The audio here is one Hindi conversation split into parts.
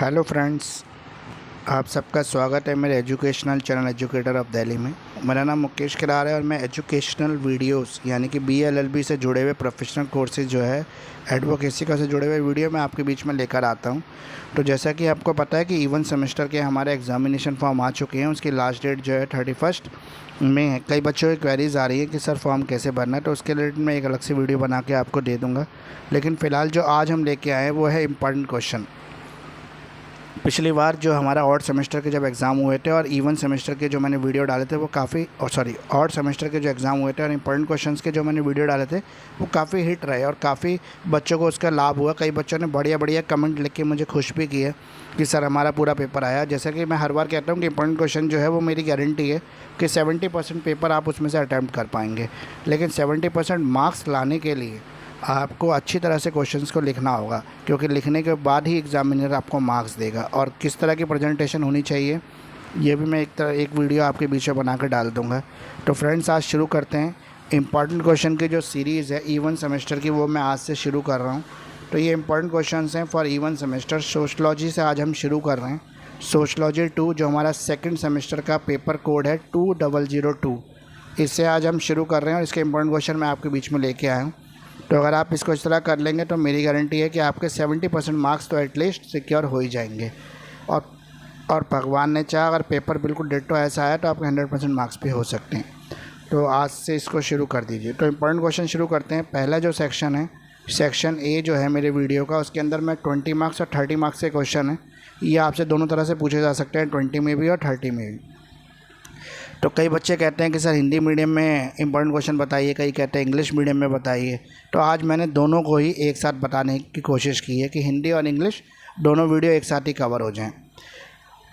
हेलो फ्रेंड्स, आप सबका स्वागत है मेरे educational channel educator of Delhi में। मेरा नाम मुकेश किरार है और मैं एजुकेशनल वीडियोस यानी कि BLLB से जुड़े हुए प्रोफेशनल कोर्सेज जो है एडवोकेसी का से जुड़े हुए वीडियो मैं आपके बीच में लेकर आता हूं। तो जैसा कि आपको पता है कि इवन सेमेस्टर के हमारे एग्जामिनेशन फॉर्म आ चुके हैं, उसकी लास्ट डेट जो है 31 में है। कई बच्चों की क्वेरीज़ आ रही है कि सर फॉर्म कैसे भरना है, तो उसके रिलेटेड मैं एक अलग से वीडियो बना के आपको दे दूँगा। लेकिन फ़िलहाल जो आज हम लेके आए हैं वो है इम्पॉर्टेंट क्वेश्चन। पिछली बार जो हमारा ऑड सेमेस्टर के जब एग्ज़ाम हुए थे और इवन सेमेस्टर के जो मैंने वीडियो डाले थे वो काफ़ी ऑड सेमेस्टर के जो एग्ज़ाम हुए थे और इंपॉर्टेंट क्वेश्चंस के जो मैंने वीडियो डाले थे वो काफ़ी हिट रहे और काफ़ी बच्चों को उसका लाभ हुआ। कई बच्चों ने बढ़िया बढ़िया कमेंट लिख के मुझे खुश भी किए कि सर हमारा पूरा पेपर आया। जैसे कि मैं हर बार कहता हूँ कि इंपॉर्टेंट क्वेश्चन जो है वो मेरी गारंटी है कि 70% पेपर आप उसमें से अटैम्प्ट कर पाएंगे, लेकिन 70% मार्क्स लाने के लिए आपको अच्छी तरह से क्वेश्चंस को लिखना होगा, क्योंकि लिखने के बाद ही एग्जामिनर आपको मार्क्स देगा। और किस तरह की प्रेजेंटेशन होनी चाहिए ये भी मैं एक वीडियो आपके बीच में बना कर डाल दूँगा। तो फ्रेंड्स, आज शुरू करते हैं। इंपॉर्टेंट क्वेश्चन की जो सीरीज़ है इवन सेमेस्टर की वो मैं आज से शुरू कर रहा हूँ। तो ये इंपॉर्टेंट क्वेश्चंस हैं फॉर इवन सेमेस्टर। सोशलॉजी से आज हम शुरू कर रहे हैं। सोशलॉजी 2 जो हमारा सेकेंड सेमेस्टर का पेपर कोड है 2002, इससे आज हम शुरू कर रहे हैं और इसके इंपॉर्टेंट क्वेश्चन मैं आपके बीच में लेके आया हूँ। तो अगर आप इसको इस तरह कर लेंगे तो मेरी गारंटी है कि आपके 70% मार्क्स तो एटलीस्ट सिक्योर हो ही जाएंगे। और भगवान ने चाहा अगर पेपर बिल्कुल डिट्टो ऐसा आया तो आपके 100% मार्क्स भी हो सकते हैं। तो आज से इसको शुरू कर दीजिए। तो इंपॉर्टेंट क्वेश्चन शुरू करते हैं। पहला जो सेक्शन है, सेक्शन ए जो है मेरे वीडियो का, उसके अंदर मैं 20 मार्क्स और 30 मार्क्स के क्वेश्चन है ये आपसे दोनों तरह से पूछे जा सकते हैं, 20 में भी और 30 में भी। तो कई बच्चे कहते हैं कि सर हिंदी मीडियम में इंपॉर्टेंट क्वेश्चन बताइए, कई कहते हैं इंग्लिश मीडियम में बताइए। तो आज मैंने दोनों को ही एक साथ बताने की कोशिश की है कि हिंदी और इंग्लिश दोनों वीडियो एक साथ ही कवर हो जाएं।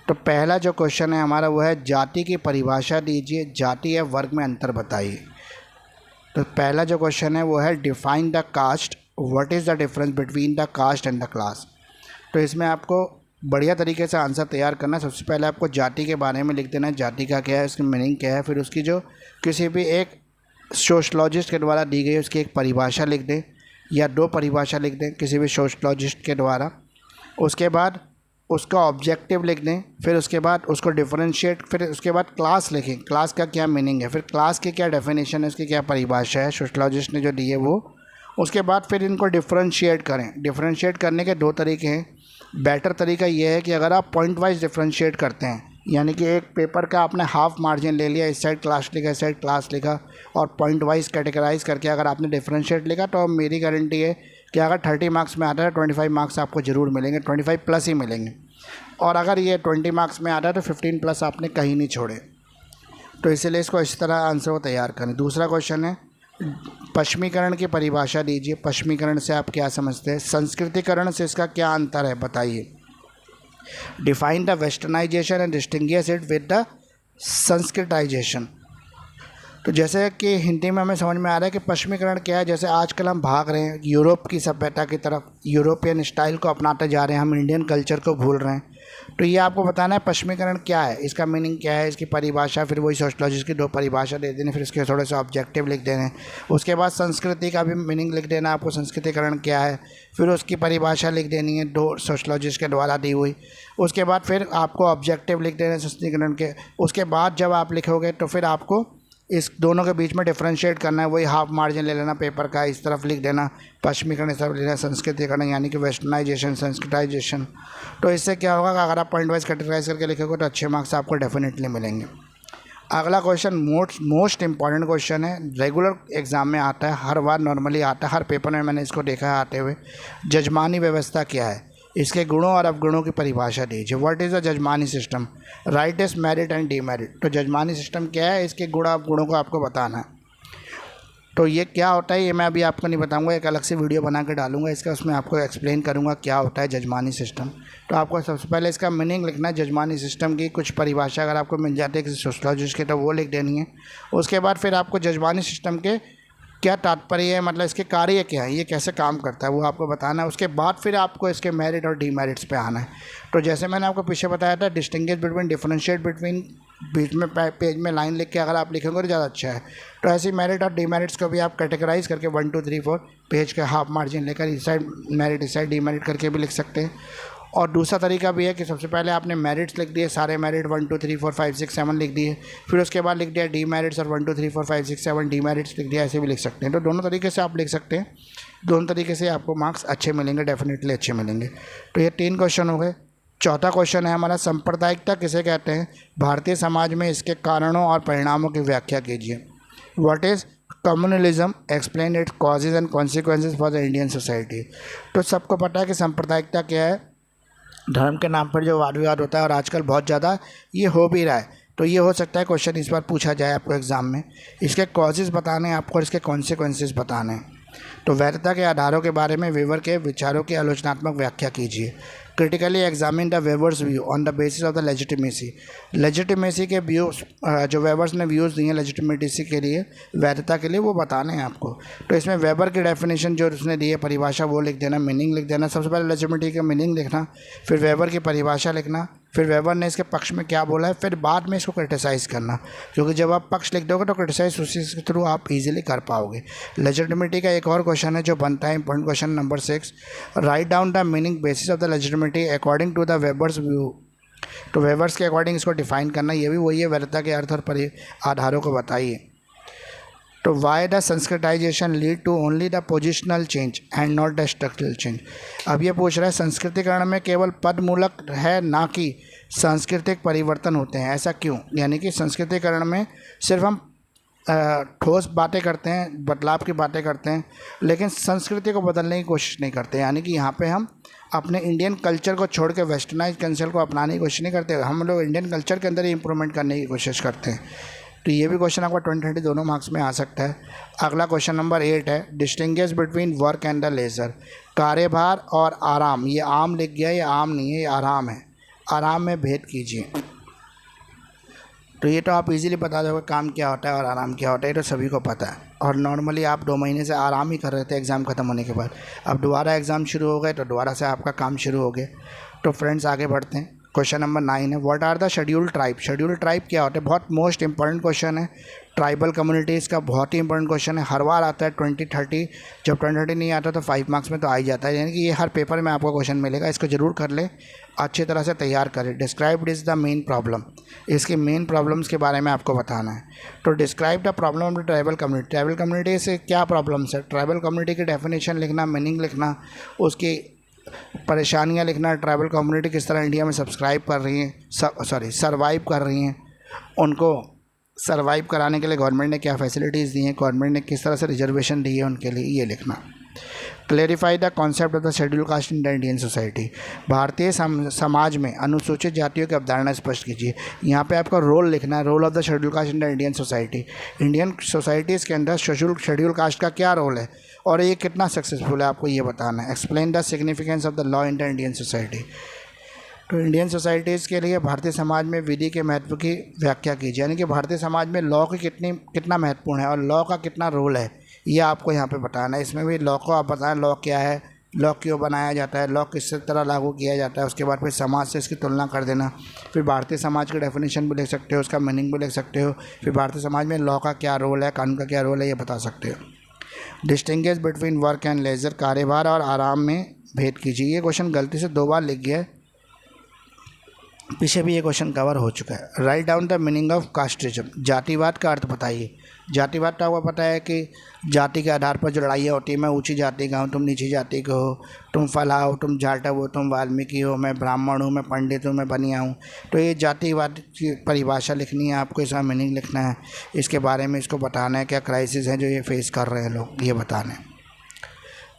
तो पहला जो क्वेश्चन है हमारा वो है जाति की परिभाषा दीजिए, जाति या वर्ग में अंतर बताइए। तो पहला जो क्वेश्चन है वो है define the caste, what is the difference between the caste and the class. तो इसमें आपको बढ़िया तरीके से आंसर तैयार करना है। सबसे पहले आपको जाति के बारे में लिख देना है, जाति का क्या है, उसकी मीनिंग क्या है। फिर उसकी जो किसी भी एक सोशलॉजिस्ट के द्वारा दी गई उसकी एक परिभाषा लिख दें या 2 परिभाषा लिख दें किसी भी सोशलॉजिस्ट के द्वारा। उसके बाद उसका ऑब्जेक्टिव लिख दें, फिर उसके बाद उसको डिफरेंशिएट, फिर उसके बाद क्लास लिखें, क्लास का क्या मीनिंग है, फिर क्लास की क्या डेफिनेशन है, उसकी क्या परिभाषा है सोशलॉजिस्ट ने जो दी है वो। उसके बाद फिर इनको डिफरेंशिएट करें। डिफरेंशिएट करने के 2 तरीके हैं। बेटर तरीका ये है कि अगर आप पॉइंट वाइज डिफरेंशिएट करते हैं, यानी कि एक पेपर का आपने हाफ मार्जिन ले लिया, इस साइड क्लास लिखा, इस साइड क्लास लिखा, और पॉइंट वाइज कैटेगराइज करके अगर आपने डिफरेंशिएट लिखा, तो मेरी गारंटी है कि अगर 30 मार्क्स में आता है 25 मार्क्स आपको ज़रूर मिलेंगे, 25 प्लस ही मिलेंगे। और अगर ये 20 मार्क्स में आता है तो 15 प्लस आपने कहीं नहीं छोड़े। तो इसीलिए इसको इस तरह आंसर को तैयार करें। दूसरा क्वेश्चन है पश्चिमीकरण की परिभाषा दीजिए। पश्चिमीकरण से आप क्या समझते हैं, संस्कृतिकरण से इसका क्या अंतर है बताइए। Define the westernization and distinguish it with the Sanskritization. तो जैसे कि हिंदी में हमें समझ में आ रहा है कि पश्चिमीकरण क्या है। जैसे आजकल हम भाग रहे हैं यूरोप की सभ्यता की तरफ, यूरोपियन स्टाइल को अपनाते जा रहे हैं, हम इंडियन कल्चर को भूल रहे हैं। तो ये आपको बताना है पश्चिमीकरण क्या है, इसका मीनिंग क्या है, इसकी परिभाषा, फिर वही सोशलॉजिस्ट की 2 परिभाषा दे देनी, फिर इसके थोड़े से ऑब्जेक्टिव लिख देने। उसके बाद संस्कृति का भी मीनिंग लिख देना आपको, संस्कृतिकरण क्या है, फिर उसकी परिभाषा लिख देनी है 2 सोशलॉजिस्ट के द्वारा दी हुई। उसके बाद फिर आपको ऑब्जेक्टिव लिख देना संस्कृतिकरण के। उसके बाद जब आप लिखोगे तो फिर आपको इस दोनों के बीच में डिफरेंशिएट करना है, वही हाफ मार्जिन ले लेना पेपर का, इस तरफ लिख देना पश्चिमीकरण, इस तरफ लेना संस्कृतिकरण, यानी कि वेस्टर्नाइजेशन, संस्कृताइजेशन। तो इससे क्या होगा कि अगर आप पॉइंट वाइज कैटेगराइज करके लिखोगे तो अच्छे मार्क्स आपको डेफिनेटली मिलेंगे। अगला क्वेश्चन मोस्ट इंपॉर्टेंट क्वेश्चन है, रेगुलर एग्जाम में आता है, हर बार नॉर्मली आता है, हर पेपर में मैंने इसको देखा है आते हुए। जजमानी व्यवस्था क्या है, इसके गुणों और अवगुणों की परिभाषा दीजिए। What is the jajmani system, write is merit and demerit. तो जजमानी सिस्टम क्या है, इसके गुण अवगुणों को आपको बताना है। तो ये क्या होता है ये मैं अभी आपको नहीं बताऊंगा, एक अलग से वीडियो बना कर डालूंगा इसका, उसमें आपको एक्सप्लेन करूंगा क्या होता है जजमानी सिस्टम। तो आपको सबसे पहले इसका मीनिंग लिखना है, जजमानी सिस्टम की कुछ परिभाषा अगर आपको मिल जाती है किसी सोशलॉजिस्ट के तो वो लिख देनी है। उसके बाद फिर आपको जजमानी सिस्टम के क्या तात्पर्य है, मतलब इसके कार्य क्या है, ये कैसे काम करता है वो आपको बताना है। उसके बाद फिर आपको इसके मेरिट और डीमेरिट्स पे आना है। तो जैसे मैंने आपको पीछे बताया था, डिस्टिंग्विश बिटवीन, डिफरेंशिएट बिटवीन, बीच में पेज में लाइन लिख के अगर आप लिखेंगे तो ज़्यादा अच्छा है। तो ऐसी मेरिट और डीमेरिट्स को भी आप कैटेगराइज करके 1 2 3 4 पेज के हाफ मार्जिन लेकर इस साइड मेरिट इस साइड डीमेरिट करके भी लिख सकते हैं। और दूसरा तरीका भी है कि सबसे पहले आपने मेरिट्स लिख दिए, सारे मेरिट 1 2 3 4 5 6 7 लिख दिए, फिर उसके बाद लिख दिया डी मेरिट्स और 1 2 3 4 5 6 7 डी मेरिट्स लिख दिया, ऐसे भी लिख सकते हैं। तो दोनों तरीके से आप लिख सकते हैं, दोनों तरीके से आपको मार्क्स अच्छे मिलेंगे, डेफिनेटली अच्छे मिलेंगे। तो ये 3 क्वेश्चन हो गए। चौथा क्वेश्चन है हमारा, सांप्रदायिकता किसे कहते हैं? भारतीय समाज में इसके कारणों और परिणामों की व्याख्या कीजिए। What is communalism, explain its causes and consequences for the Indian society. तो सबको पता है कि सांप्रदायिकता क्या है, धर्म के नाम पर जो वाद विवाद होता है और आजकल बहुत ज़्यादा ये हो भी रहा है। तो ये हो सकता है क्वेश्चन इस बार पूछा जाए आपको एग्ज़ाम में। इसके कॉजेज़ बताने हैं आपको और इसके कॉन्सिक्वेंसेज बताने हैं। तो वैधता के आधारों के बारे में वेबर के विचारों की आलोचनात्मक व्याख्या कीजिए। Critically examine the Weber's view on the basis of the legitimacy के व्यूज़, जो वेबर्स ने व्यूज़ दिए हैं लेजिटिमेसी के लिए, वैधता के लिए, वो बताने हैं आपको। तो इसमें वेबर की डेफिनेशन जो उसने दी है, परिभाषा, वो लिख देना, मीनिंग लिख देना। सबसे पहले लेजिटिमेसी का मीनिंग लिखना, फिर वेबर की परिभाषा लिखना, फिर वेबर ने इसके पक्ष में क्या बोला है, फिर बाद में इसको क्रिटिसाइज़ करना, क्योंकि जब आप पक्ष लिख दोगे तो क्रिटिसाइज उसी के थ्रू आप इजीली कर पाओगे। लेजिटिमेसी का एक और क्वेश्चन है जो बनता है important question number 6, write down the meaning basis of the legitimacy according to the Weber's view. तो वेबर्स के अकॉर्डिंग इसको डिफाइन करना, ये भी वही है, वैधता के अर्थ और आधारों को बताइए। तो why the Sanskritization lead to only the positional change and not the structural change. अब ये पूछ रहा है संस्कृतिकरण में केवल पद मूलक है, ना कि सांस्कृतिक परिवर्तन होते हैं, ऐसा क्यों? यानी कि संस्कृतिकरण में सिर्फ हम ठोस बातें करते हैं, बदलाव की बातें करते हैं, लेकिन संस्कृति को बदलने की कोशिश नहीं करते। यानी कि यहाँ पे हम अपने इंडियन कल्चर को छोड़ के वेस्टर्नाइज कल्चर को अपनाने की कोशिश नहीं करते, हम लोग इंडियन कल्चर के अंदर ही इम्प्रूवमेंट करने की कोशिश करते हैं। तो ये भी क्वेश्चन आपका 20-30 दोनों मार्क्स में आ सकता है। अगला क्वेश्चन नंबर 8 है, distinguish between work and the leisure. कार्यभार और आराम, ये आम लिख गया, ये आम नहीं है, ये आराम है। आराम में भेद कीजिए। तो ये तो आप इजीली बता दोगे काम क्या होता है और आराम क्या होता है, ये तो सभी को पता है। और नॉर्मली आप 2 महीने से आराम ही कर रहे थे एग्ज़ाम ख़त्म होने के बाद, अब दोबारा एग्ज़ाम शुरू हो गए तो दोबारा से आपका काम शुरू हो गया। तो फ्रेंड्स आगे बढ़ते हैं। क्वेश्चन नंबर 9 है, what are the scheduled tribe. Scheduled tribe क्या होता है? बहुत मोस्ट इंपॉर्टेंट क्वेश्चन है। ट्राइबल कम्युनिटीज़ का बहुत ही इंपॉर्टेंट क्वेश्चन है, हर बार आता है 20-30। जब 20-30 नहीं आता तो 5 मार्क्स में तो आ ही जाता है। यानी कि ये हर पेपर में आपको क्वेश्चन मिलेगा, इसको ज़रूर कर ले, अच्छी तरह से तैयार करें। Describe is the main problem, इसके मेन प्रॉब्लम्स के बारे में आपको बताना है। तो describe the problem of the tribal community. Tribal community से क्या प्रॉब्लम्स है, ट्राइबल कम्युनिटी की डेफिनेशन लिखना, मीनिंग लिखना, उसकी परेशानियां लिखना, ट्राइबल कम्युनिटी किस तरह इंडिया में सर्वाइव कर रही हैं, उनको सर्वाइव कराने के लिए गवर्नमेंट ने क्या फैसिलिटीज़ दी हैं, गवर्नमेंट ने किस तरह से रिजर्वेशन दी है उनके लिए, ये लिखना। Clarify the concept of the schedule caste in the Indian society. भारतीय समाज में अनुसूचित जातियों की अवधारणा स्पष्ट कीजिए। यहाँ पे आपका रोल लिखना है, role of the schedule caste in the Indian society. Indian societies के अंदर शेड्यूल कास्ट का क्या रोल है और ये कितना सक्सेसफुल है, आपको ये बताना है। Explain the significance of the law in the Indian society. तो इंडियन सोसाइटीज़ के लिए भारतीय समाज में विधि के महत्व की व्याख्या कीजिए। यानी कि भारतीय समाज में लॉ की कितना महत्वपूर्ण है और लॉ का कितना रोल है, ये आपको यहाँ पे बताना है। इसमें भी लॉ को आप बताएं, लॉ क्या है, लॉ क्यों बनाया जाता है, लॉ किस तरह लागू किया जाता है। उसके बाद फिर समाज से इसकी तुलना कर देना, फिर भारतीय समाज की डेफिनेशन भी लिख सकते हो, उसका मीनिंग भी लिख सकते हो, फिर भारतीय समाज में लॉ का क्या रोल है, कानून का क्या रोल है, ये बता सकते हो। Distinguish between work and leisure. कार्यभार और आराम में भेद कीजिए। ये क्वेश्चन गलती से 2 बार लिख गया है, पीछे भी ये क्वेश्चन कवर हो चुका है। Write down the meaning of casteism. जातिवाद का अर्थ बताइए। जातिवाद तो आपको पता है कि जाति के आधार पर जो लड़ाइयाँ होती है, मैं ऊंची जाति का हूँ, तुम नीची जाति के हो, तुम फलाह हो, तुम जाटव हो, तुम वाल्मीकि हो, मैं ब्राह्मण हूँ, मैं पंडित हूँ, मैं बनिया हूँ। तो ये जातिवाद की परिभाषा लिखनी है आपको, इसका मीनिंग लिखना है, इसके बारे में इसको बताना है, क्या क्राइसिस हैं जो ये फेस कर रहे हैं लोग, ये बताना है।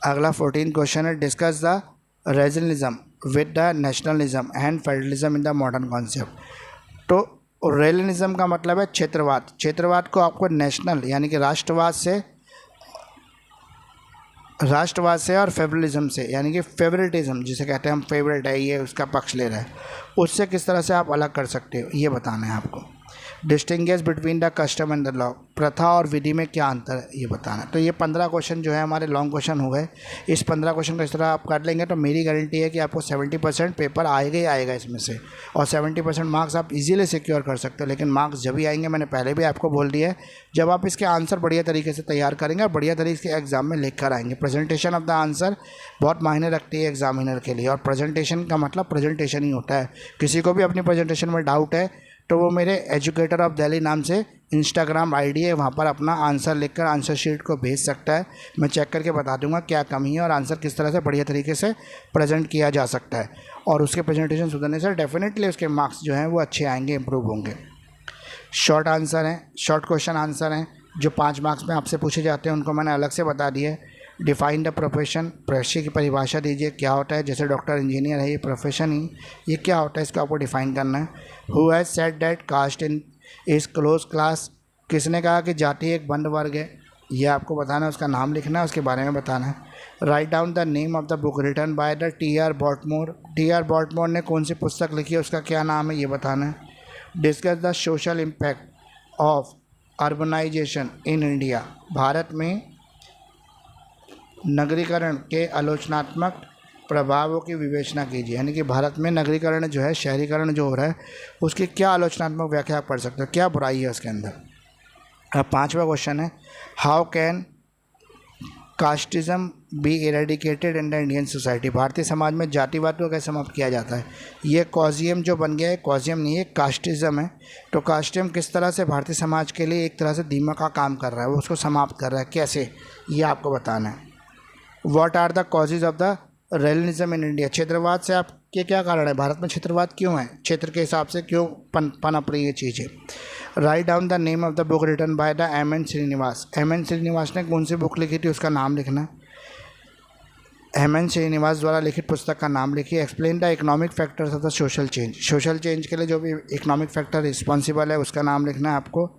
अगला 14 क्वेश्चन है, discuss the regionalism with the nationalism and federalism in the modern concept. तो रीजनलिज्म का मतलब है क्षेत्रवाद। क्षेत्रवाद को आपको नेशनल यानी कि राष्ट्रवाद से और फेडरलिज्म से यानी कि फेवरेटिज्म जिसे कहते हैं हम, फेवरेट है ये, उसका पक्ष ले रहा है, उससे किस तरह से आप अलग कर सकते हो, ये बताना है आपको। Distinguish between the custom and the law, प्रथा और विधि में क्या अंतर है ये बताना। तो ये 15 क्वेश्चन जो है हमारे लॉन्ग क्वेश्चन हो गए। इस 15 क्वेश्चन को इस तरह आप कर लेंगे तो मेरी गारंटी है कि आपको 70% पेपर आएगा ही आएगा इसमें से, और 70% मार्क्स आप इजीली सिक्योर कर सकते हो। लेकिन मार्क्स जब ही आएंगे, मैंने पहले भी आपको बोल दिया है, जब आप इसके आंसर बढ़िया तरीके से तैयार करेंगे और बढ़िया तरीके से एग्जाम में लिख कर आएंगे। प्रेजेंटेशन ऑफ द आंसर बहुत मायने रखती है एग्जामिनर के लिए, और प्रेजेंटेशन का मतलब प्रेजेंटेशन ही होता है। किसी को भी अपनी प्रेजेंटेशन में डाउट है तो वो मेरे एजुकेटर ऑफ दिल्ली नाम से इंस्टाग्राम आईडी है, वहाँ पर अपना आंसर लिखकर आंसर शीट को भेज सकता है। मैं चेक करके बता दूंगा क्या कमी है और आंसर किस तरह से बढ़िया तरीके से प्रेजेंट किया जा सकता है, और उसके प्रेजेंटेशन सुधरने से डेफिनेटली उसके मार्क्स जो हैं वो अच्छे आएंगे, इंप्रूव होंगे। शॉर्ट आंसर हैं, शॉर्ट क्वेश्चन आंसर हैं जो 5 मार्क्स में आपसे पूछे जाते हैं, उनको मैंने अलग से बता दिया है। डिफाइन द प्रोफेशन, पेशे की परिभाषा दीजिए, क्या होता है। जैसे डॉक्टर इंजीनियर है, ये प्रोफेशन ही, ये क्या होता है इसको आपको डिफाइन करना है। Who has said that caste in is close class, किसने कहा कि जाति एक बंद वर्ग है, ये आपको बताना है, उसका नाम लिखना है, उसके बारे में बताना है। Write down the name of the book written by the T R. Bottomore, T R. Bottomore ने कौन सी पुस्तक लिखी है, उसका क्या नाम है, ये बताना है। Discuss the social impact of urbanization in India, Bharat में नगरीकरण के आलोचनात्मक प्रभावों की विवेचना कीजिए। यानी कि भारत में नगरीकरण जो है, शहरीकरण जो हो रहा है, उसकी क्या आलोचनात्मक व्याख्या आप पढ़ सकते हो, क्या बुराई है उसके अंदर। अब 5वां क्वेश्चन है, how can casteism be eradicated in the Indian society, भारतीय समाज में जातिवाद को कैसे समाप्त किया जाता है। ये कॉजियम जो बन गया है, कॉजियम नहीं है, कास्टिज्म है। तो कास्टिज्म किस तरह से भारतीय समाज के लिए एक तरह से दीमक का काम कर रहा है, वो उसको समाप्त कर रहा है, कैसे, ये आपको बताना है। What are the causes of the regionalism in India, क्षेत्रवाद से आपके क्या कारण है, भारत में क्षेत्रवाद क्यों है, क्षेत्र के हिसाब से क्यों पनप रही है चीज़ें। Write down the name of the book written by the M N. Srinivas, M N. Srinivas ने कौन सी बुक लिखी थी, उसका नाम लिखना है। एम.एन. श्रीनिवास द्वारा लिखित पुस्तक का नाम लिखिए। Explain the economic factors of the social change, social change के लिए जो भी इकोनॉमिक फैक्टर रिस्पॉन्सिबल है उसका नाम लिखना है आपको।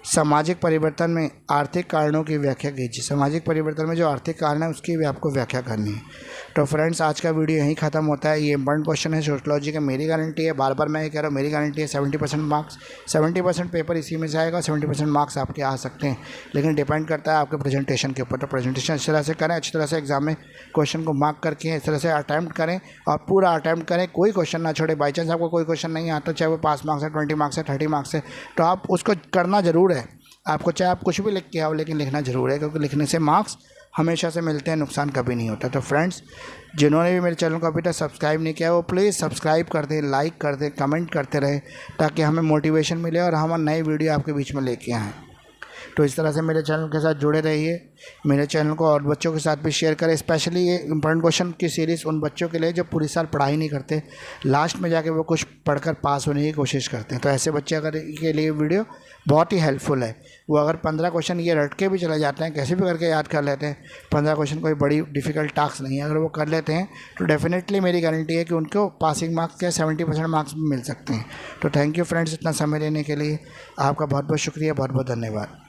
सामाजिक परिवर्तन में आर्थिक कारणों की व्याख्या कीजिए, सामाजिक परिवर्तन में जो आर्थिक कारण है उसकी भी आपको व्याख्या करनी है। तो फ्रेंड्स, आज का वीडियो यहीं ख़त्म होता है। ये इंपॉर्टेंट क्वेश्चन है सोशलॉजी का, मेरी गारंटी है, बार बार मैं ये कह रहा हूँ, मेरी गारंटी है 70% मार्क्स, 70% पेपर इसी में से आएगा, 70% मार्क्स आपके आ सकते हैं। लेकिन डिपेंड करता है आपके प्रेजेंटेशन के ऊपर। तो प्रेजेंटेशन इस तरह से करें, अच्छी तरह से एग्जाम में क्वेश्चन को मार्क करके इस तरह से अटैम्प्ट करें और पूरा अटैम्प्ट करें, कोई क्वेश्चन ना छोड़े। बाई चांस आपको कोई क्वेश्चन नहीं आता, चाहे वो 5 मार्क्स है, 20 मार्क्स है, 30 मार्क्स है, तो आप उसको करना ज़रूर है आपको, चाहे आप कुछ भी लिख के आओ, लेकिन लिखना ज़रूर है, क्योंकि लिखने से मार्क्स हमेशा से मिलते हैं, नुकसान कभी नहीं होता। तो फ्रेंड्स, जिन्होंने भी मेरे चैनल को अभी तक सब्सक्राइब नहीं किया वो प्लीज़ सब्सक्राइब कर दें, लाइक कर दें, कमेंट करते रहें, ताकि हमें मोटिवेशन मिले और हम नई वीडियो आपके बीच में लेके आएँ। तो इस तरह से मेरे चैनल के साथ जुड़े रहिए, मेरे चैनल को और बच्चों के साथ भी शेयर करें। स्पेशली ये इंपॉर्टेंट क्वेश्चन की सीरीज़ उन बच्चों के लिए जो पूरी साल पढ़ाई नहीं करते, लास्ट में जाके वो कुछ पढ़कर पास होने की कोशिश करते हैं। तो ऐसे बच्चे अगर के लिए वीडियो बहुत ही हेल्पफुल है। वो अगर 15 क्वेश्चन ये रट के भी चले जाते हैं, कैसे भी करके याद कर लेते हैं, 15 क्वेश्चन कोई बड़ी डिफ़िकल्ट टास्क नहीं है, अगर वो कर लेते हैं तो डेफिनेटली मेरी गारंटी है कि उनको पासिंग मार्क्स या 70% मार्क्स भी मिल सकते हैं। तो थैंक यू फ्रेंड्स, इतना समय देने के लिए आपका बहुत बहुत शुक्रिया, बहुत बहुत धन्यवाद।